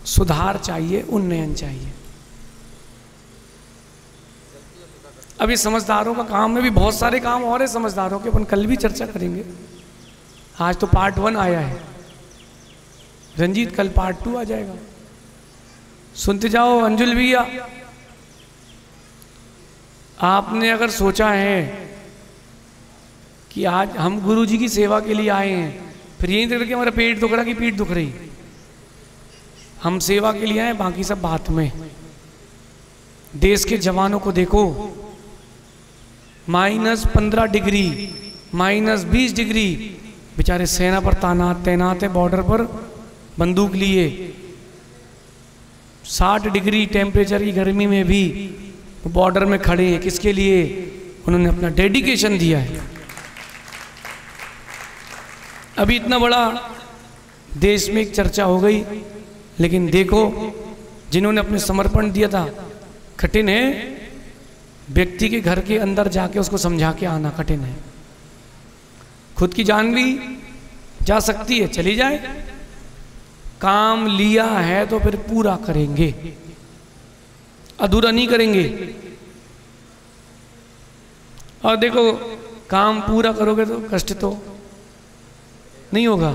[SPEAKER 1] सुधार चाहिए, उन्नयन चाहिए। अभी समझदारों का काम में भी बहुत सारे काम और है समझदारों के, अपन कल भी चर्चा करेंगे। आज तो पार्ट 1 आया है रंजीत, कल पार्ट 2 आ जाएगा। सुनते जाओ। अंजुल भैया, आपने अगर सोचा है कि आज हम गुरु जी की सेवा के लिए आए हैं, फिर यही देख के हमारा पेट दुख रहा कि पीठ दुख रही, हम सेवा के लिए आए, बाकी सब बात में। देश के जवानों को देखो, -15 डिग्री, -20 डिग्री, बेचारे सेना पर तैनात है, बॉर्डर पर बंदूक लिए। 60 डिग्री टेम्परेचर की गर्मी में भी बॉर्डर में खड़े हैं। किसके लिए? उन्होंने अपना डेडिकेशन दिया है। अभी इतना बड़ा देश में एक चर्चा हो गई, लेकिन देखो जिन्होंने अपने समर्पण दिया था, कठिन है। व्यक्ति के घर के अंदर जाके उसको समझा के आना कठिन है। खुद की जान भी जा सकती है, चली जाए। काम लिया है तो फिर पूरा करेंगे, अधूरा नहीं करेंगे। और देखो, काम पूरा करोगे तो कष्ट तो नहीं होगा,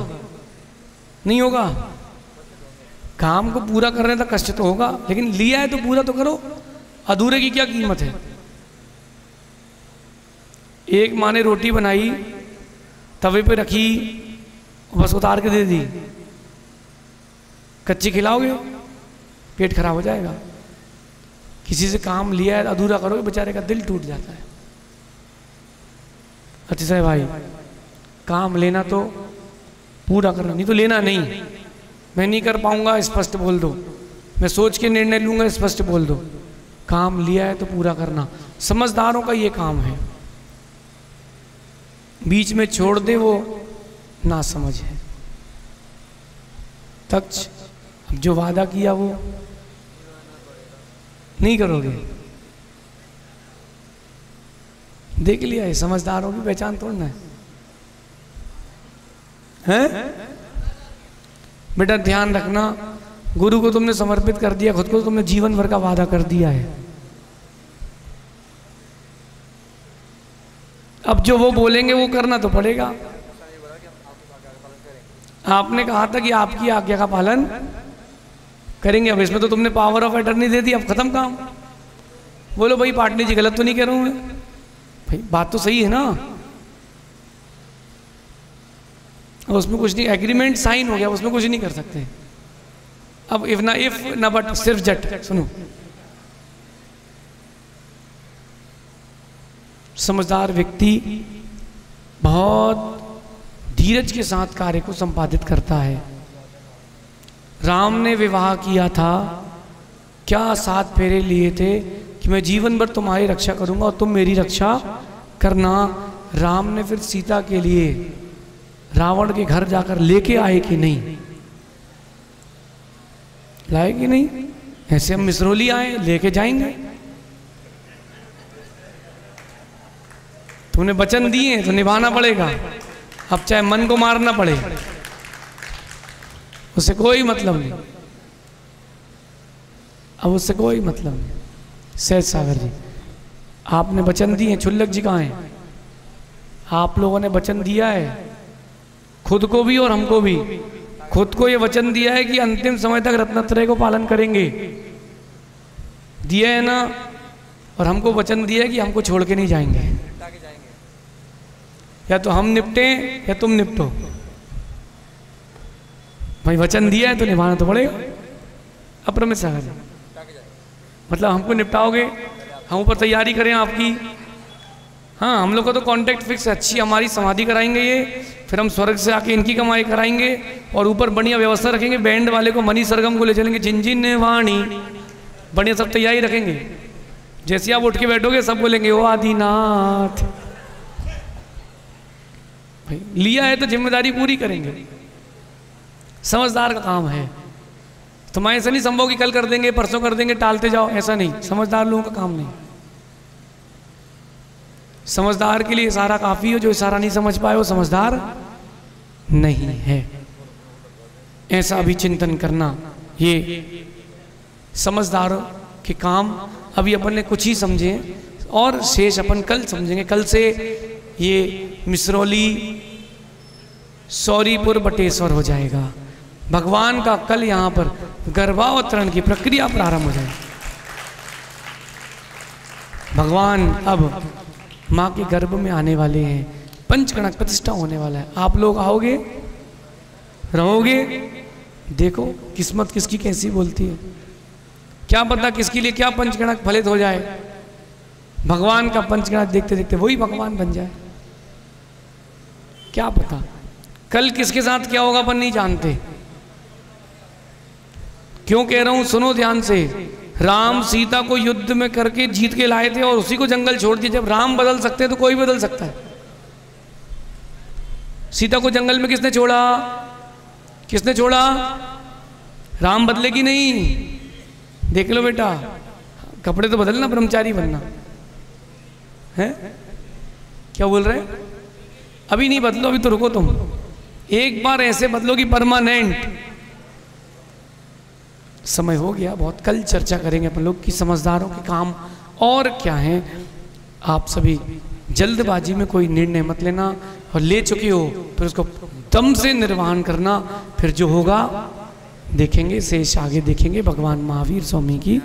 [SPEAKER 1] नहीं होगा। काम को पूरा करने तक कष्ट तो होगा, लेकिन लिया है तो पूरा तो करो। अधूरे की क्या कीमत है? एक माँ ने रोटी बनाई, तवे पे रखी, बस उतार के दे दी, कच्ची खिलाओगे पेट खराब हो जाएगा। किसी से काम लिया है अधूरा करोगे, बेचारे का दिल टूट जाता है। अच्छा भाई, काम लेना तो पूरा करना, नहीं तो लेना नहीं। मैं नहीं कर पाऊंगा, स्पष्ट बोल दो। मैं सोच के निर्णय लूंगा, स्पष्ट बोल दो। काम लिया है तो पूरा करना, समझदारों का ये काम है। बीच में छोड़ दे वो ना समझ है। तक्ष, अब जो वादा किया वो नहीं करोगे। देख लिया है, समझदारों की पहचान तोड़ना है। बेटा ध्यान रखना, गुरु को तुमने समर्पित कर दिया, खुद को तुमने जीवन भर का वादा कर दिया है। अब जो वो बोलेंगे वो करना तो पड़ेगा। आपने कहा था कि आपकी आज्ञा का पालन करेंगे। अब इसमें तो तुमने पावर ऑफ अटर्नी दे दी, अब खत्म काम। बोलो भाई पाटनी जी, गलत तो नहीं कह रहा हूं मैं? भाई बात तो सही है ना। उसमें कुछ नहीं, एग्रीमेंट साइन हो गया, उसमें कुछ नहीं कर सकते। अब इफ ना बट, सिर्फ जट। सुनो, समझदार व्यक्ति बहुत धीरज के साथ कार्य को संपादित करता है। राम ने विवाह किया था, क्या 7 फेरे लिए थे कि मैं जीवन भर तुम्हारी रक्षा करूंगा और तुम मेरी रक्षा करना। राम ने फिर सीता के लिए रावण के घर जाकर लेके आए कि नहीं? लाए कि नहीं? ऐसे हम मिसरोली आए, लेके जाएंगे। तुमने वचन दिए तो निभाना पड़ेगा, अब चाहे मन को मारना पड़े, उससे कोई मतलब नहीं, अब उससे कोई मतलब नहीं। सहज सागर जी, आपने वचन दिए, छुल्लक जी कहाँ हैं? आप लोगों ने वचन दिया है खुद को भी और हमको भी। खुद को ये वचन दिया है कि अंतिम समय तक रत्नत्रय को पालन करेंगे, दिया है ना, और हमको वचन दिया है कि हमको छोड़ के नहीं जाएंगे, या तो हम निपटे या तुम निपटो। भाई वचन दिया है तो निभाना तो पड़ेगा। अप्रमित सागर जी, मतलब हमको निपटाओगे, हम ऊपर तैयारी करें आपकी। हाँ, हम लोग का तो कॉन्टेक्ट फिक्स है, अच्छी हमारी समाधि कराएंगे ये, फिर हम स्वर्ग से आके इनकी कमाई कराएंगे, और ऊपर बढ़िया व्यवस्था रखेंगे, बैंड वाले को मनी सरगम को ले चलेंगे, झिनझिन वाणी, बढ़िया सब तैयारी रखेंगे। जैसे आप उठ के बैठोगे सब बोलेंगे ओ आदिनाथ। भाई लिया है तो जिम्मेदारी पूरी करेंगे, समझदार का काम है। तुम ऐसा नहीं संभव कि कल कर देंगे परसों कर देंगे टालते जाओ, ऐसा नहीं, समझदार लोगों का काम नहीं। समझदार के लिए इशारा काफी हो, जो इशारा नहीं समझ पाए वो समझदार नहीं है। ऐसा भी चिंतन करना, ये समझदारों के काम अभी अपन ने कुछ ही समझे, और शेष अपन कल समझेंगे। कल से ये मिसरौली सौरीपुर बटेश्वर हो जाएगा। भगवान का कल यहाँ पर गर्भावतरण की प्रक्रिया प्रारंभ हो जाएगी। भगवान अब माँ के गर्भ में आने वाले हैं, पंचकणक प्रतिष्ठा होने वाला है। आप लोग आओगे, रहोगे, देखो किस्मत किसकी कैसी बोलती है, क्या पता किसके लिए क्या पंचकणक फलित हो जाए। भगवान का पंचकणक देखते देखते वही भगवान बन जाए, क्या पता कल किसके साथ क्या होगा अपन नहीं जानते। क्यों कह रहा हूं, सुनो ध्यान से। राम सीता को युद्ध में करके जीत के लाए थे और उसी को जंगल छोड़ दिया। जब राम बदल सकते हैं तो कोई बदल सकता है। सीता को जंगल में किसने छोड़ा? किसने छोड़ा? राम बदलेगी नहीं। देख लो बेटा, कपड़े तो बदलना, ब्रह्मचारी बनना है। क्या बोल रहे हैं? अभी नहीं बदलो, अभी तो रुको तुम। एक बार ऐसे बदलो कि परमानेंट। समय हो गया बहुत, कल चर्चा करेंगे अपन लोग कि समझदारों के काम और क्या हैं। आप सभी जल्दबाजी में कोई निर्णय मत लेना, और ले चुके हो फिर उसको दम से निर्वहन करना। फिर जो होगा देखेंगे, शेष आगे देखेंगे। भगवान महावीर स्वामी की